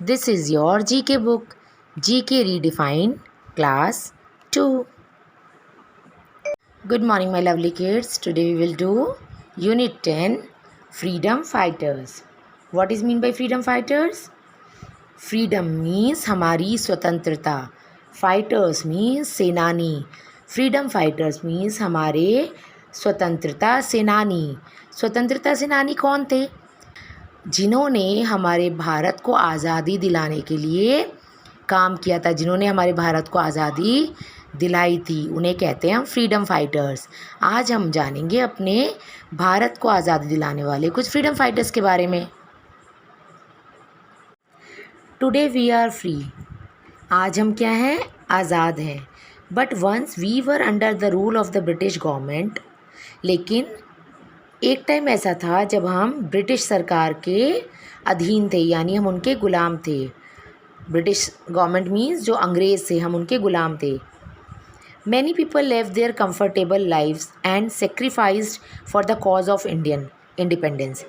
This is your GK book, GK Redefined, Class 2. Good morning, my lovely kids. Today we will do Unit 10, Freedom Fighters. What is mean by freedom fighters? Freedom means हमारी स्वतंत्रता. Fighters means सेनानी. Freedom fighters means हमारे स्वतंत्रता सेनानी. स्वतंत्रता सेनानी कौन थे? जिन्होंने हमारे भारत को आज़ादी दिलाने के लिए काम किया था, जिन्होंने हमारे भारत को आज़ादी दिलाई थी, उन्हें कहते हैं हम फ्रीडम फाइटर्स. आज हम जानेंगे अपने भारत को आज़ादी दिलाने वाले कुछ फ्रीडम फाइटर्स के बारे में. Today we are free. आज हम क्या हैं? आज़ाद हैं. But once we were under the rule of the British government. लेकिन एक टाइम ऐसा था जब हम ब्रिटिश सरकार के अधीन थे, यानी हम उनके ग़ुलाम थे. ब्रिटिश गवर्नमेंट मीन्स जो अंग्रेज़ थे, हम उनके ग़ुलाम थे. Many people leave their comfortable lives and sacrificed for the cause of Indian independence.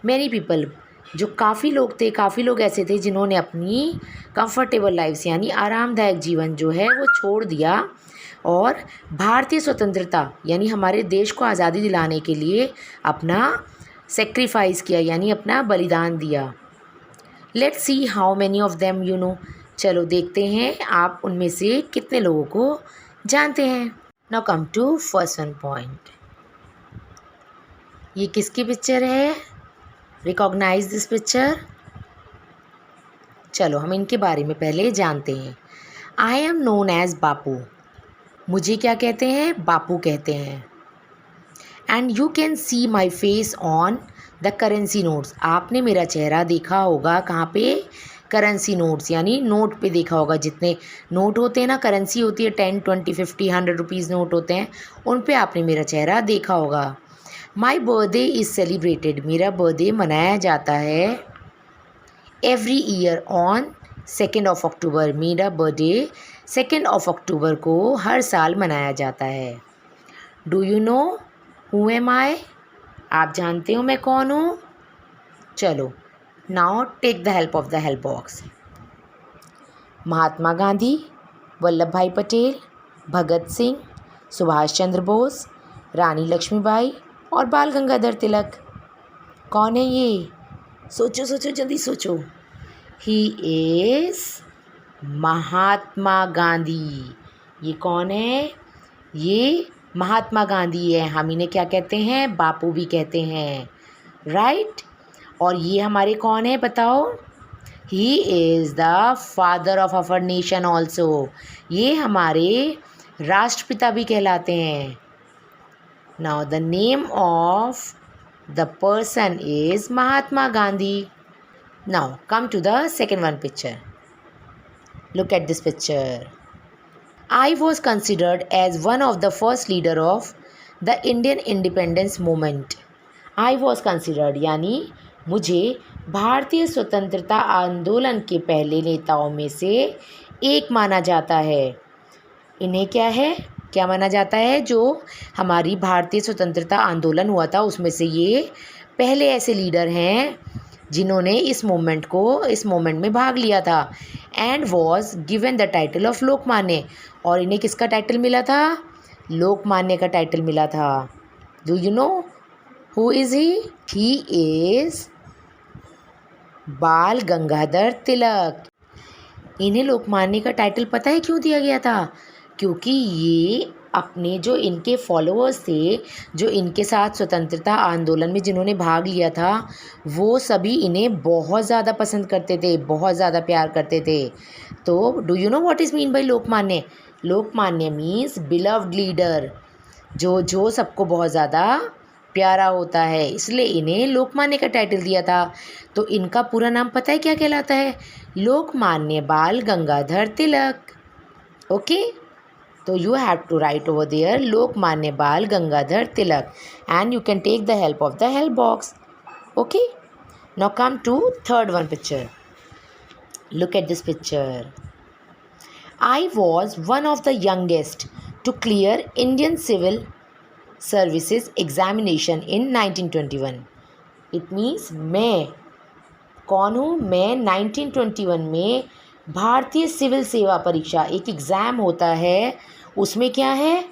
Many people, जो काफ़ी लोग ऐसे थे जिन्होंने अपनी कंफर्टेबल लाइफ्स यानी आरामदायक जीवन जो है वो छोड़ दिया और भारतीय स्वतंत्रता यानी हमारे देश को आज़ादी दिलाने के लिए अपना सेक्रीफाइस किया, यानी अपना बलिदान दिया. Let's see how many of them you know. चलो देखते हैं आप उनमें से कितने लोगों को जानते हैं. Now come to first one point. ये किसकी पिक्चर है? Recognise this picture. चलो हम इनके बारे में पहले जानते हैं. I am known as Bapu. मुझे क्या कहते हैं? बापू कहते हैं. And you can see my face on the currency notes. आपने मेरा चेहरा देखा होगा कहाँ पे? करेंसी नोट्स यानी नोट पे देखा होगा. जितने नोट होते हैं ना, करेंसी होती है 10, 20, 50, 100 रुपीज़ नोट होते हैं, उन पे आपने मेरा चेहरा देखा होगा. My birthday is celebrated. मेरा बर्थडे मनाया जाता है एवरी ईयर ऑन 2 अक्टूबर. मेरा बर्थडे 2 अक्टूबर को हर साल मनाया जाता है. Do you know who am I? आप जानते हो मैं कौन हूँ? चलो now take the help of the help box. Mahatma Gandhi, Vallabhbhai Patel, Bhagat Singh, Subhash Chandra Bose, रानी लक्ष्मीबाई और बाल गंगाधर तिलक. कौन है ये? सोचो सोचो, जल्दी सोचो. He is Mahatma Gandhi. ये कौन है? ये महात्मा गांधी है. हम इन्हें क्या कहते हैं? बापू भी कहते हैं. राइट. और ये हमारे कौन है बताओ? He is the father of our nation also. ये हमारे राष्ट्रपिता भी कहलाते हैं. Now the name of the person is Mahatma Gandhi. Now come to the second one picture. Look at this picture. I was considered as one of the first leader of the Indian independence movement. I was considered यानी मुझे भारतीय स्वतंत्रता आंदोलन के पहले नेताओं में से एक माना जाता है. इन्हें क्या माना जाता है? जो हमारी भारतीय स्वतंत्रता आंदोलन हुआ था उसमें से ये पहले ऐसे लीडर हैं जिन्होंने इस मोमेंट में भाग लिया था. And was given the title of Lokmanya. और इन्हें किसका टाइटल मिला था? लोकमान्य का टाइटल मिला था. Do you know who is he? He is बाल गंगाधर तिलक. इन्हें लोकमान्य का टाइटल पता है क्यों दिया गया था? क्योंकि ये अपने जो इनके फॉलोअर्स थे, जो इनके साथ स्वतंत्रता आंदोलन में जिन्होंने भाग लिया था, वो सभी इन्हें बहुत ज़्यादा पसंद करते थे, बहुत ज़्यादा प्यार करते थे. तो do you know what is mean by Lokmanya? Lokmanya means beloved leader, जो सबको बहुत ज़्यादा प्यारा होता है, इसलिए इन्हें लोकमान्य का टाइटल दिया था. तो इनका पूरा नाम पता है क्या कहलाता है? लोकमान्य बाल Gangadhar Tilak. Okay. So you have to write over there Lokmanya Bal Gangadhar Tilak, and you can take the help of the help box. Okay. Now come to third one picture. Look at this picture. I was one of the youngest to clear Indian Civil Services examination in 1921. It means मैं कौन हूँ मैं? 1921 में भारतीय civil सेवा परीक्षा एक exam होता है, उसमें क्या है,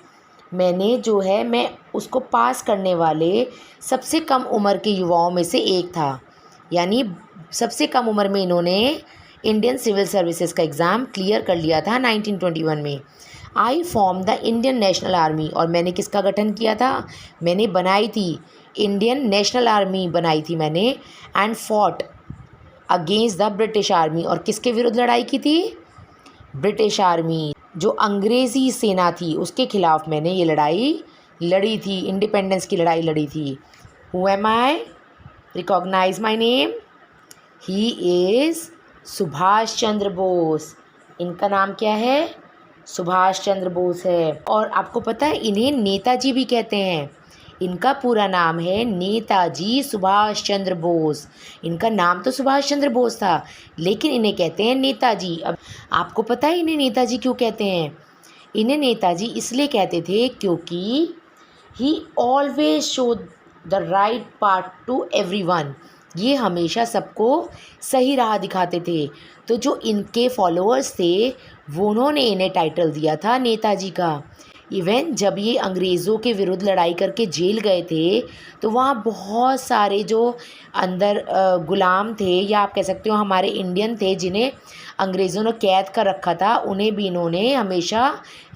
मैं उसको पास करने वाले सबसे कम उम्र के युवाओं में से एक था। यानी सबसे कम उम्र में इन्होंने इंडियन सिविल सर्विसेज का एग्ज़ाम क्लियर कर लिया था 1921 में। आई form the Indian national army, और मैंने किसका गठन किया था? मैंने बनाई थी इंडियन नेशनल आर्मी बनाई थी मैंने। And fought against the British army, और किसके विरुद्ध लड़ाई की थी? ब्रिटिश आर्मी, जो अंग्रेज़ी सेना थी उसके खिलाफ मैंने ये लड़ाई लड़ी थी, इंडिपेंडेंस की लड़ाई लड़ी थी। Who am I? Recognise my name. He is Subhash Chandra Bose. इनका नाम क्या है? सुभाष चंद्र बोस है। और आपको पता है इन्हें नेताजी भी कहते हैं। इनका पूरा नाम है नेताजी सुभाष चंद्र बोस। इनका नाम तो सुभाष चंद्र बोस था, लेकिन इन्हें कहते हैं नेताजी। अब आपको पता है इन्हें नेताजी क्यों कहते हैं? इन्हें नेताजी इसलिए कहते थे क्योंकि he always show the right path to everyone. ये हमेशा सबको सही राह दिखाते थे। तो जो इनके फॉलोअर्स थे वो उन्होंने इन्हें टाइटल दिया था नेताजी का। इवन जब ये अंग्रेज़ों के विरुद्ध लड़ाई करके जेल गए थे तो वहाँ बहुत सारे जो अंदर गुलाम थे, या आप कह सकते हो हमारे इंडियन थे जिन्हें अंग्रेज़ों ने कैद कर रखा था, उन्हें भी इन्होंने हमेशा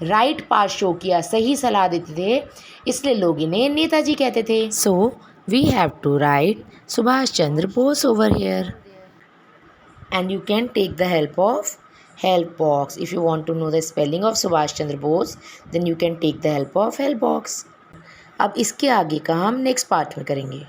राइट पाथ शो किया, सही सलाह देते थे, इसलिए लोग इन्हें नेताजी कहते थे। So we have to write Subhash Chandra Bose over here, and you can take the help of help box. If you want to know the spelling of Subhash Chandra Bose, then you can take the help of help box. अब इसके आगे का हम next part में करेंगे।